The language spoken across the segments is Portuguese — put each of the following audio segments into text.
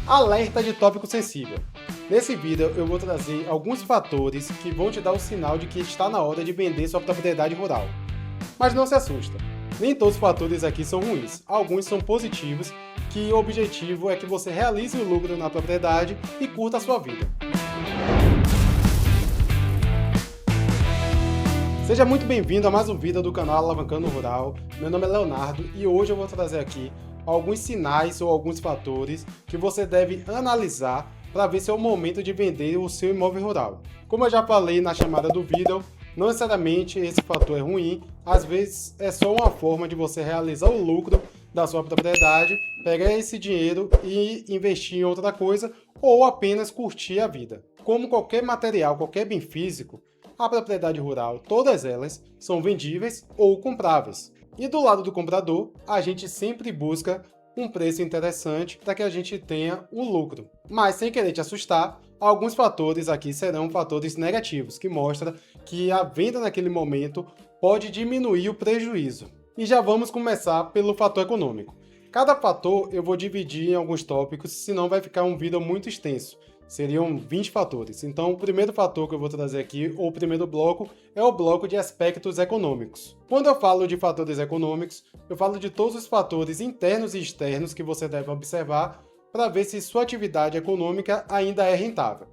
Alerta de tópico sensível. Nesse vídeo eu vou trazer alguns fatores que vão te dar o sinal de que está na hora de vender sua propriedade rural. Mas não se assusta, nem todos os fatores aqui são ruins, alguns são positivos, que o objetivo é que você realize o lucro na propriedade e curta a sua vida. Seja muito bem-vindo a mais um vídeo do canal Alavancando Rural. Meu nome é Leonardo e hoje eu vou trazer aqui alguns sinais ou alguns fatores que você deve analisar para ver se é o momento de vender o seu imóvel rural. Como eu já falei na chamada do vídeo, não necessariamente esse fator é ruim, às vezes é só uma forma de você realizar o lucro da sua propriedade, pegar esse dinheiro e investir em outra coisa ou apenas curtir a vida. Como qualquer material, qualquer bem físico, a propriedade rural, todas elas são vendíveis ou compráveis. E do lado do comprador, a gente sempre busca um preço interessante para que a gente tenha um lucro. Mas sem querer te assustar, alguns fatores aqui serão fatores negativos, que mostram que a venda naquele momento pode diminuir o prejuízo. E já vamos começar pelo fator econômico. Cada fator eu vou dividir em alguns tópicos, senão vai ficar um vídeo muito extenso. Seriam 20 fatores. Então, o primeiro fator que eu vou trazer aqui, ou o primeiro bloco, é o bloco de aspectos econômicos. Quando eu falo de fatores econômicos, eu falo de todos os fatores internos e externos que você deve observar para ver se sua atividade econômica ainda é rentável.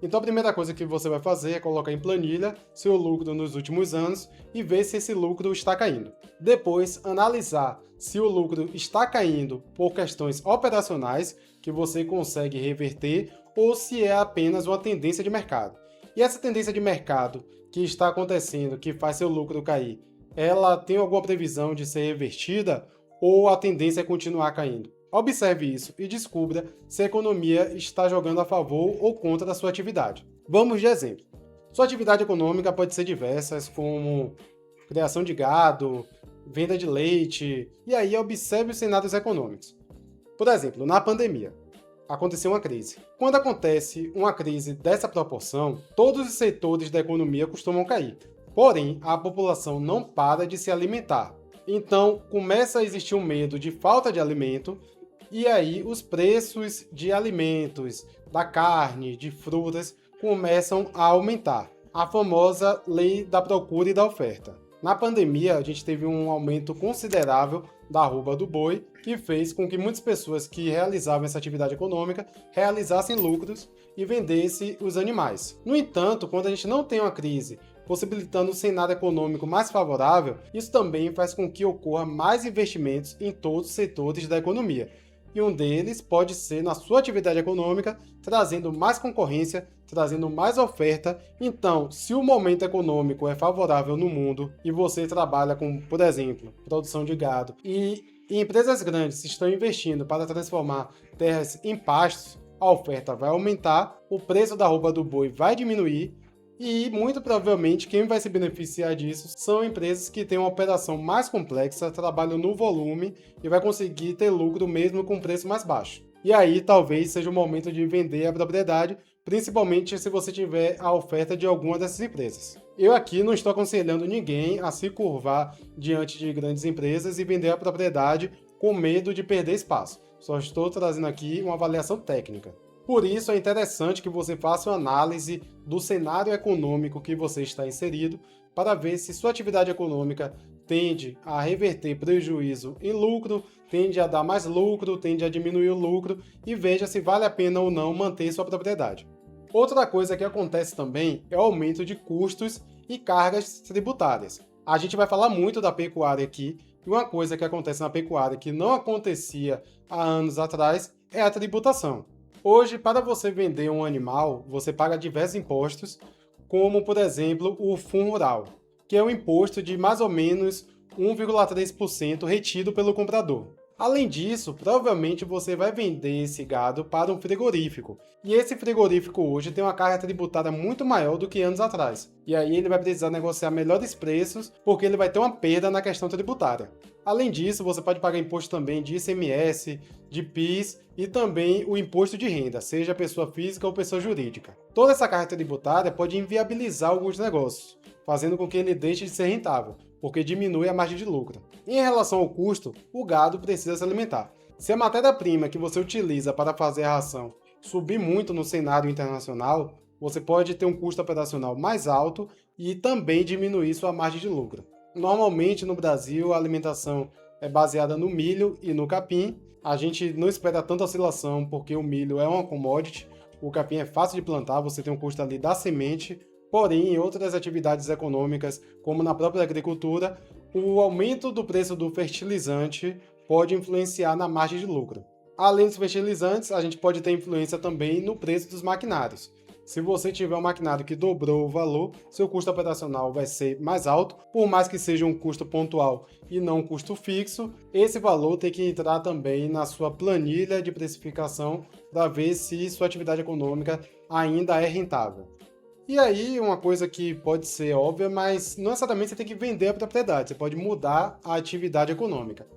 Então, a primeira coisa que você vai fazer é colocar em planilha seu lucro nos últimos anos e ver se esse lucro está caindo. Depois, analisar se o lucro está caindo por questões operacionais que você consegue reverter ou se é apenas uma tendência de mercado. E essa tendência de mercado que está acontecendo, que faz seu lucro cair, ela tem alguma previsão de ser revertida ou a tendência é continuar caindo? Observe isso e descubra se a economia está jogando a favor ou contra da sua atividade. Vamos de exemplo. Sua atividade econômica pode ser diversas, como criação de gado, venda de leite, e aí observe os cenários econômicos. Por exemplo, na pandemia, aconteceu uma crise. Quando acontece uma crise dessa proporção, todos os setores da economia costumam cair. Porém, a população não para de se alimentar. Então, começa a existir um medo de falta de alimento, e aí os preços de alimentos, da carne, de frutas, começam a aumentar. A famosa lei da procura e da oferta. Na pandemia, a gente teve um aumento considerável da arroba do boi, que fez com que muitas pessoas que realizavam essa atividade econômica realizassem lucros e vendessem os animais. No entanto, quando a gente não tem uma crise possibilitando um cenário econômico mais favorável, isso também faz com que ocorra mais investimentos em todos os setores da economia. E um deles pode ser na sua atividade econômica, trazendo mais concorrência, trazendo mais oferta. Então, se o momento econômico é favorável no mundo e você trabalha com, por exemplo, produção de gado e empresas grandes estão investindo para transformar terras em pastos, a oferta vai aumentar, o preço da arroba do boi vai diminuir e, muito provavelmente, quem vai se beneficiar disso são empresas que têm uma operação mais complexa, trabalham no volume e vai conseguir ter lucro mesmo com preço mais baixo. E aí, talvez seja o momento de vender a propriedade, principalmente se você tiver a oferta de alguma dessas empresas. Eu aqui não estou aconselhando ninguém a se curvar diante de grandes empresas e vender a propriedade com medo de perder espaço. Só estou trazendo aqui uma avaliação técnica. Por isso, é interessante que você faça uma análise do cenário econômico que você está inserido para ver se sua atividade econômica tende a reverter prejuízo em lucro, tende a dar mais lucro, tende a diminuir o lucro e veja se vale a pena ou não manter sua propriedade. Outra coisa que acontece também é o aumento de custos e cargas tributárias. A gente vai falar muito da pecuária aqui e uma coisa que acontece na pecuária que não acontecia há anos atrás é a tributação. Hoje, para você vender um animal, você paga diversos impostos, como, por exemplo, o FUN Rural, que é um imposto de mais ou menos 1,3% retido pelo comprador. Além disso, provavelmente você vai vender esse gado para um frigorífico, e esse frigorífico hoje tem uma carga tributária muito maior do que anos atrás. E aí ele vai precisar negociar melhores preços, porque ele vai ter uma perda na questão tributária. Além disso, você pode pagar imposto também de ICMS, de PIS e também o imposto de renda, seja pessoa física ou pessoa jurídica. Toda essa carga tributária pode inviabilizar alguns negócios, fazendo com que ele deixe de ser rentável, porque diminui a margem de lucro. Em relação ao custo, o gado precisa se alimentar. Se a matéria-prima que você utiliza para fazer a ração subir muito no cenário internacional, você pode ter um custo operacional mais alto e também diminuir sua margem de lucro. Normalmente no Brasil a alimentação é baseada no milho e no capim. A gente não espera tanta oscilação porque o milho é uma commodity, o capim é fácil de plantar, você tem um custo ali da semente. Porém, em outras atividades econômicas, como na própria agricultura, o aumento do preço do fertilizante pode influenciar na margem de lucro. Além dos fertilizantes, a gente pode ter influência também no preço dos maquinários. Se você tiver um maquinário que dobrou o valor, seu custo operacional vai ser mais alto, por mais que seja um custo pontual e não um custo fixo, esse valor tem que entrar também na sua planilha de precificação para ver se sua atividade econômica ainda é rentável. E aí, uma coisa que pode ser óbvia, mas não necessariamente você tem que vender a propriedade, você pode mudar a atividade econômica.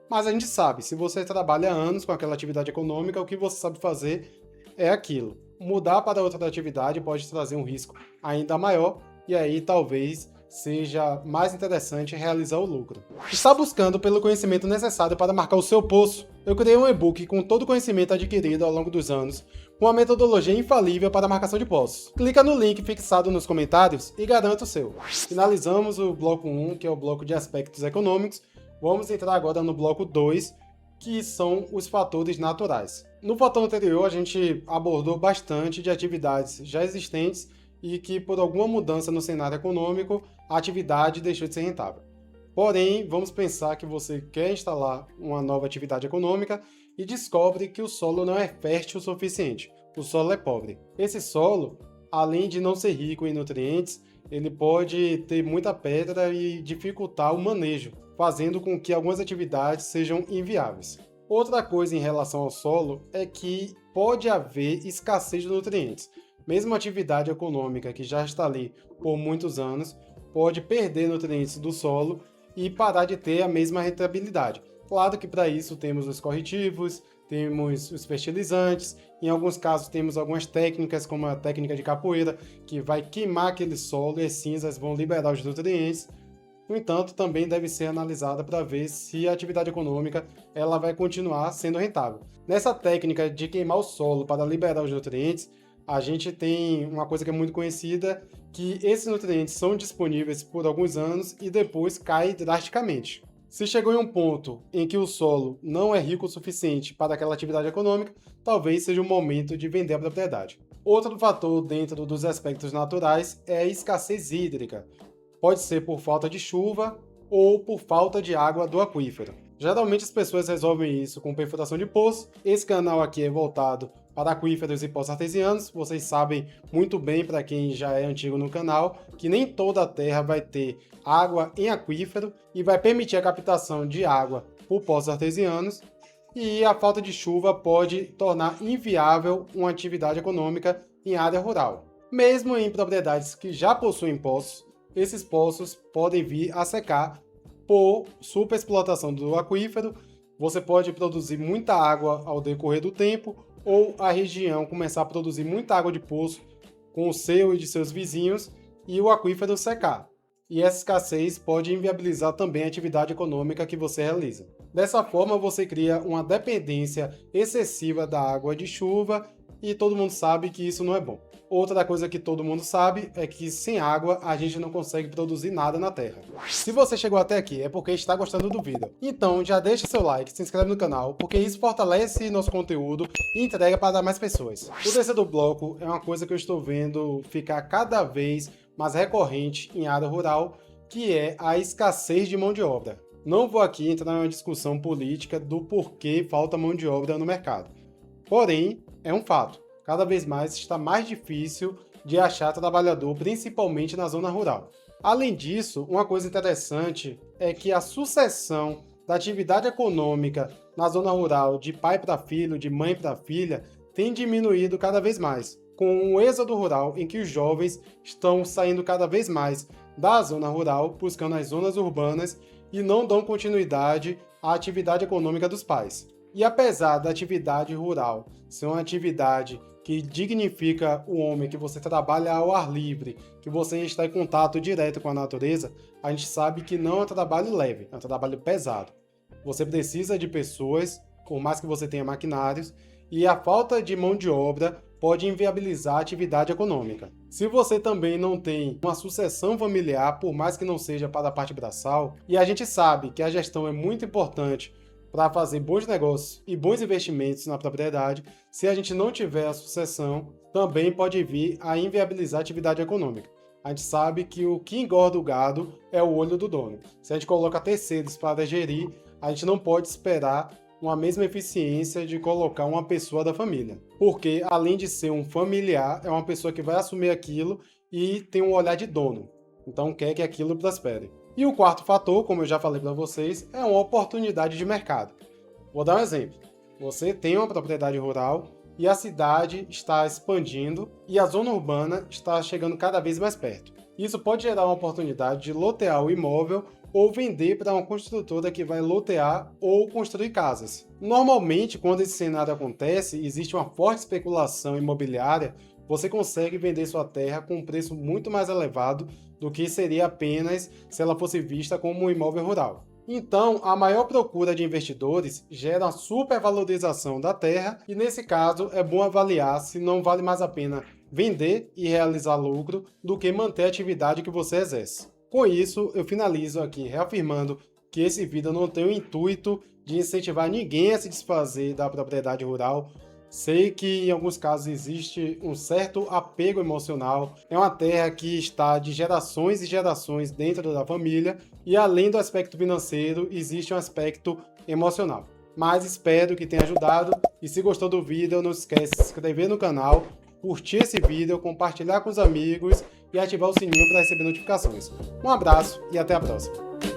Mas a gente sabe, se você trabalha há anos com aquela atividade econômica, o que você sabe fazer é aquilo. Mudar para outra atividade pode trazer um risco ainda maior, e aí talvez seja mais interessante realizar o lucro. Está buscando pelo conhecimento necessário para marcar o seu poço? Eu criei um e-book com todo o conhecimento adquirido ao longo dos anos, com uma metodologia infalível para a marcação de poços. Clica no link fixado nos comentários e garanta o seu. Finalizamos o bloco 1, que é o bloco de aspectos econômicos. Vamos entrar agora no bloco 2, que são os fatores naturais. No fator anterior, a gente abordou bastante de atividades já existentes e que, por alguma mudança no cenário econômico, a atividade deixou de ser rentável. Porém, vamos pensar que você quer instalar uma nova atividade econômica e descobre que o solo não é fértil o suficiente, o solo é pobre. Esse solo, além de não ser rico em nutrientes, ele pode ter muita pedra e dificultar o manejo, fazendo com que algumas atividades sejam inviáveis. Outra coisa em relação ao solo é que pode haver escassez de nutrientes. Mesmo a atividade econômica que já está ali por muitos anos pode perder nutrientes do solo e parar de ter a mesma rentabilidade. Claro que para isso temos os corretivos, temos os fertilizantes, em alguns casos temos algumas técnicas, como a técnica de capoeira, que vai queimar aquele solo e as cinzas vão liberar os nutrientes. No entanto, também deve ser analisada para ver se a atividade econômica ela vai continuar sendo rentável. Nessa técnica de queimar o solo para liberar os nutrientes, a gente tem uma coisa que é muito conhecida, que esses nutrientes são disponíveis por alguns anos e depois cai drasticamente. Se chegou em um ponto em que o solo não é rico o suficiente para aquela atividade econômica, talvez seja o momento de vender a propriedade. Outro fator dentro dos aspectos naturais é a escassez hídrica. Pode ser por falta de chuva ou por falta de água do aquífero. Geralmente as pessoas resolvem isso com perfuração de poço. Esse canal aqui é voltado para aquíferos e poços artesianos. Vocês sabem muito bem, para quem já é antigo no canal, que nem toda a terra vai ter água em aquífero e vai permitir a captação de água por poços artesianos. E a falta de chuva pode tornar inviável uma atividade econômica em área rural. Mesmo em propriedades que já possuem poços, esses poços podem vir a secar por superexplotação do aquífero. Você pode produzir muita água ao decorrer do tempo, ou a região começar a produzir muita água de poço com o seu e de seus vizinhos e o aquífero secar. E essa escassez pode inviabilizar também a atividade econômica que você realiza. Dessa forma, você cria uma dependência excessiva da água de chuva e todo mundo sabe que isso não é bom. Outra coisa que todo mundo sabe é que sem água a gente não consegue produzir nada na Terra. Se você chegou até aqui é porque está gostando do vídeo. Então já deixa seu like, se inscreve no canal, porque isso fortalece nosso conteúdo e entrega para mais pessoas. O terceiro bloco é uma coisa que eu estou vendo ficar cada vez mais recorrente em área rural, que é a escassez de mão de obra. Não vou aqui entrar em uma discussão política do porquê falta mão de obra no mercado. Porém, é um fato. Cada vez mais está mais difícil de achar trabalhador, principalmente na zona rural. Além disso, uma coisa interessante é que a sucessão da atividade econômica na zona rural de pai para filho, de mãe para filha, tem diminuído cada vez mais, com o êxodo rural em que os jovens estão saindo cada vez mais da zona rural, buscando as zonas urbanas e não dão continuidade à atividade econômica dos pais. E apesar da atividade rural ser uma atividade que dignifica o homem, que você trabalha ao ar livre, que você está em contato direto com a natureza, a gente sabe que não é um trabalho leve, é um trabalho pesado. Você precisa de pessoas por mais que você tenha maquinários, e a falta de mão de obra pode inviabilizar a atividade econômica. Se você também não tem uma sucessão familiar, por mais que não seja para a parte braçal, e a gente sabe que a gestão é muito importante para fazer bons negócios e bons investimentos na propriedade, se a gente não tiver a sucessão, também pode vir a inviabilizar a atividade econômica. A gente sabe que o que engorda o gado é o olho do dono. Se a gente coloca terceiros para gerir, a gente não pode esperar uma mesma eficiência de colocar uma pessoa da família. Porque, além de ser um familiar, é uma pessoa que vai assumir aquilo e tem um olhar de dono. Então, quer que aquilo prospere. E o quarto fator, como eu já falei para vocês, é uma oportunidade de mercado. Vou dar um exemplo. Você tem uma propriedade rural e a cidade está expandindo e a zona urbana está chegando cada vez mais perto. Isso pode gerar uma oportunidade de lotear o imóvel ou vender para uma construtora que vai lotear ou construir casas. Normalmente, quando esse cenário acontece, existe uma forte especulação imobiliária, você consegue vender sua terra com um preço muito mais elevado do que seria apenas se ela fosse vista como um imóvel rural. Então, a maior procura de investidores gera a supervalorização da terra e, nesse caso, é bom avaliar se não vale mais a pena vender e realizar lucro do que manter a atividade que você exerce. Com isso, eu finalizo aqui reafirmando que esse vídeo não tem o intuito de incentivar ninguém a se desfazer da propriedade rural. Sei que em alguns casos existe um certo apego emocional, é uma terra que está de gerações e gerações dentro da família e além do aspecto financeiro, existe um aspecto emocional. Mas espero que tenha ajudado e se gostou do vídeo, não esquece de se inscrever no canal, curtir esse vídeo, compartilhar com os amigos e ativar o sininho para receber notificações. Um abraço e até a próxima!